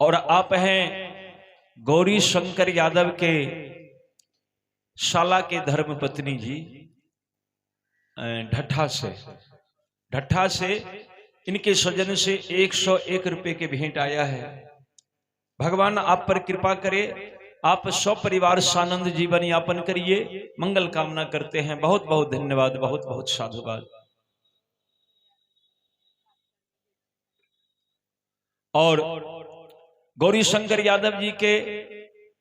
और आप हैं गौरी शंकर यादव के शाला के धर्मपत्नी जी ढट्ठा से इनके स्वजन से 101 रुपए के भेंट आया है। भगवान आप पर कृपा करे, आप सपरिवार सानंद जीवन यापन करिए, मंगल कामना करते हैं। बहुत बहुत धन्यवाद, बहुत बहुत साधुवाद। और गौरी शंकर यादव जी के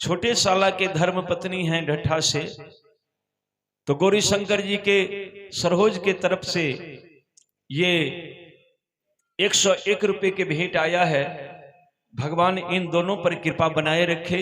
छोटे साला के धर्म पत्नी हैं ढट्ठा से, तो गौरी शंकर जी के सरोज के तरफ से ये 101 रुपए के भेंट आया है। भगवान इन दोनों पर कृपा बनाए रखे,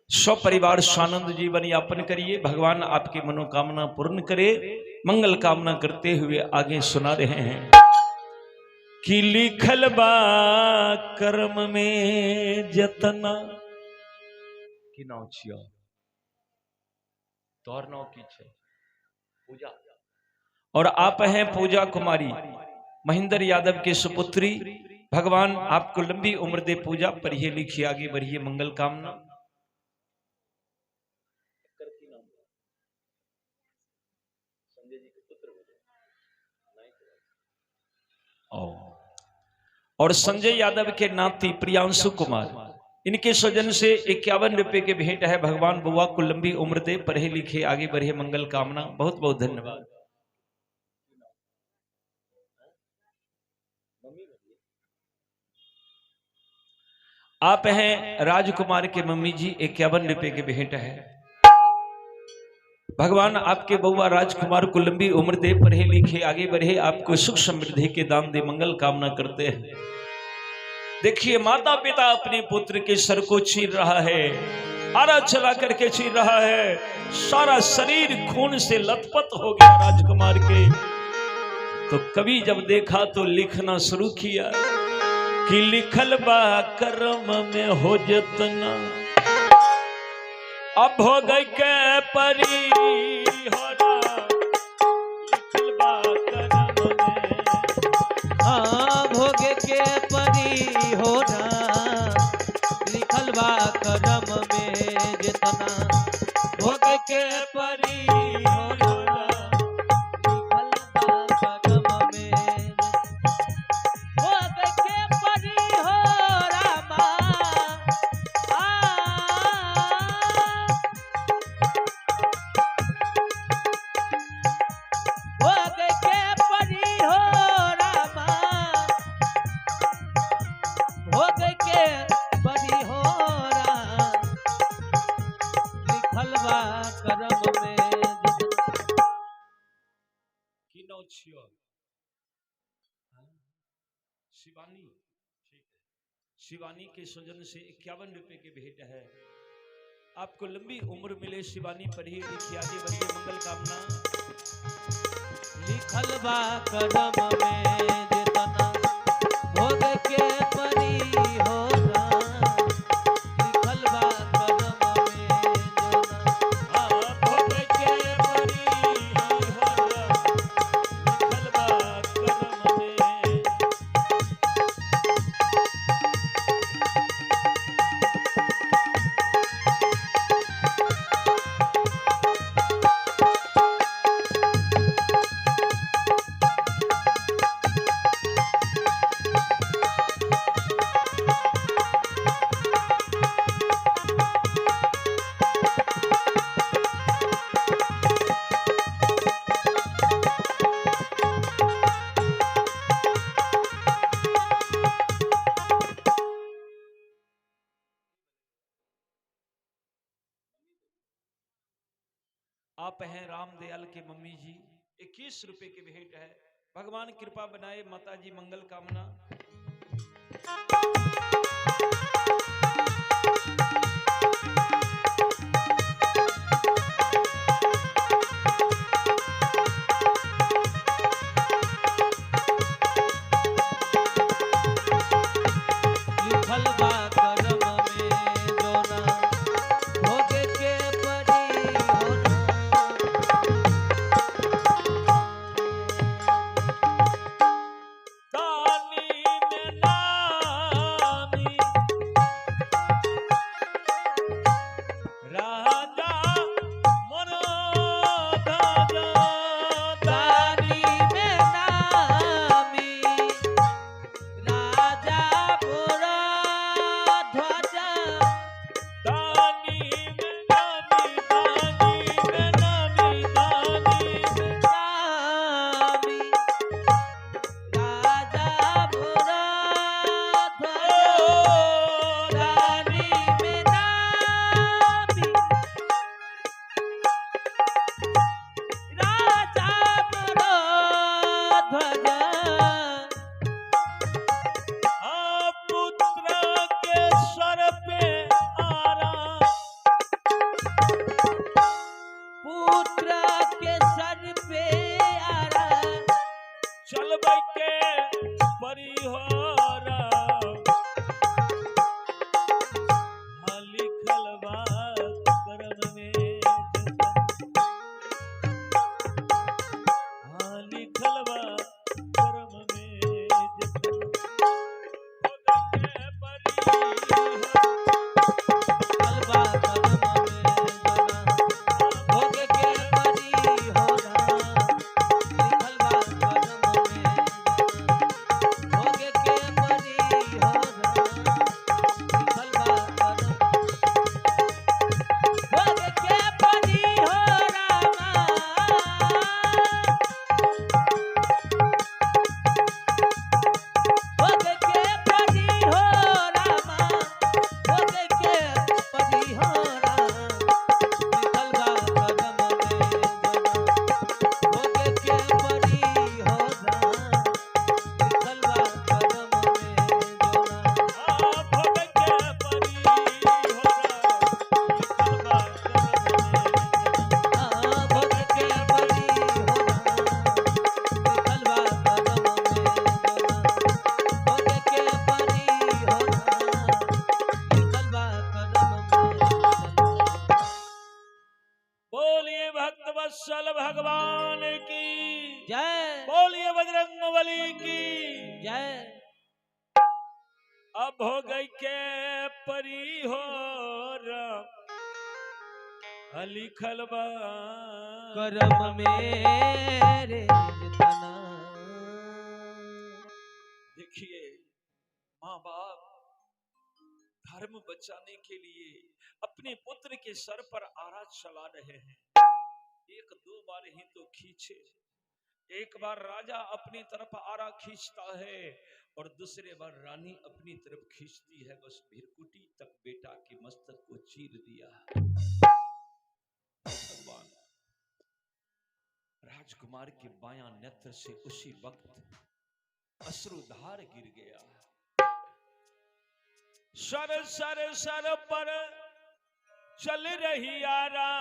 सपरिवार सानंद जीवन यापन करिए, भगवान आपकी मनोकामना पूर्ण करे। मंगल कामना करते हुए आगे सुना रहे हैं कि लिखल बा कर्म में जतना की नाव छियो तोहर नाव की छे पूजा, और आप हैं पूजा कुमारी महेंद्र यादव के सुपुत्री। भगवान आपको लंबी उम्र दे, पूजा पढ़िए लिखिए आगे बढ़िए, मंगल कामना। और संजय यादव के नाती प्रियांशु कुमार, इनके स्वजन से 51 रुपए के भेंट है। भगवान बुआ को लंबी उम्र दे, पढ़े लिखे आगे बढ़े, मंगल कामना। बहुत बहुत धन्यवाद। आप हैं राजकुमार के मम्मी जी, 51 रुपए के भेंट है। भगवान आपके बउआ राजकुमार को लंबी उम्र दे, पढ़े लिखे आगे बढ़े, आपको सुख समृद्धि के दान दे, मंगल कामना करते हैं। देखिए माता पिता अपने पुत्र के सर को चीर रहा है, आरा चला करके चीर रहा है, सारा शरीर खून से लथपथ हो गया राजकुमार के। तो कवि जब देखा तो लिखना शुरू किया कि लिखल बा कर्म में हो जतना, अब हो गई के परी होना, लिखल बा कर्म में, हाँ भोगे के परी होना, लिखल बा कर्म में जितना, भोगे के परी होना, लिखल बा कर्म में, भोगे के परी हो रामा, भोगे के परी हो रामा, भोगे के परी हो रामा, लिखल बा कर्म में की नाउ छियो शिवानी। ठीक है, शिवानी के स्वजन से 51 रुपए के भेंट है। आपको लंबी उम्र मिले शिवानी, पढ़िए लिखिए आगे बढ़िए, मंगल कामना। लिखल बा कर्म में जितना, भोग के परी होना, लिखल बा कर्म में जितना, भोग के परी होना, लिखल बा कर्म में। आप हैं रामदयाल के मम्मी जी, 21 रुपए के भेंट है। भगवान कृपा बनाए, माता जी मंगल कामना। लिखल बा कर्म में जोना, भोगे के परी होना, दानी ने नामी भोग के परी हो राम लिखल बा करम मेरे तना। देखिए माँ बाप धर्म बचाने के लिए अपने पुत्र के सर पर आरा चला रहे हैं। एक दो बार ही तो खींचे, एक बार राजा अपनी तरफ आरा खींचता है और दूसरे बार रानी अपनी तरफ खींचती है। बस भिरकुटी तक बेटा के मस्तक को चीर दिया। भगवान राजकुमार के बायां नेत्र से उसी वक्त अश्रुधार गिर गया। सर सर सर पर चल रही आरा,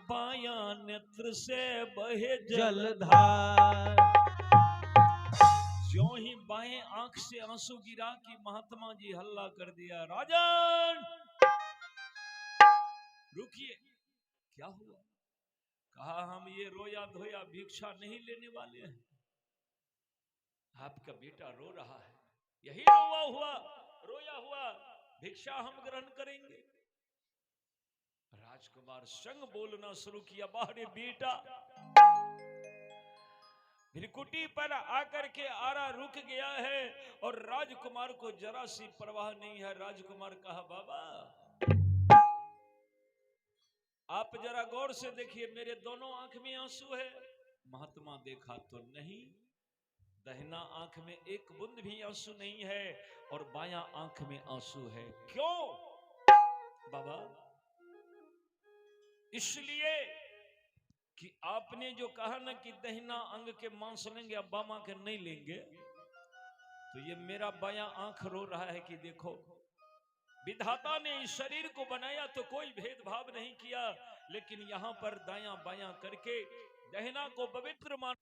बायां नेत्र से बहे जलधार। ज्यों ही बाएं आंख से आंसू गिरा कि महात्मा जी हल्ला कर दिया, राजन रुकिए, क्या हुआ? कहा हम ये रोया धोया भिक्षा नहीं लेने वाले हैं, आपका बेटा रो रहा है, यही रोया हुआ भिक्षा हम ग्रहण करेंगे। राजकुमार संग बोलना शुरू किया, बाहरे बेटा। भिरकुटी पर आकर के आरा रुक गया है और राजकुमार को जरा सी परवाह नहीं है। राजकुमार कहा, बाबा आप जरा गौर से देखिए, मेरे दोनों आंख में आंसू है। महात्मा देखा तो नहीं, दाहिना आंख में एक बूंद भी आंसू नहीं है और बायां आंख में आंसू है। क्यों बाबा? इसलिए कि आपने जो कहा ना कि दाहिना अंग के मांस लेंगे, अब बामा के नहीं लेंगे, तो ये मेरा बायां आंख रो रहा है कि देखो विधाता ने इस शरीर को बनाया तो कोई भेदभाव नहीं किया, लेकिन यहां पर दायां बायां करके दाहिना को पवित्र मान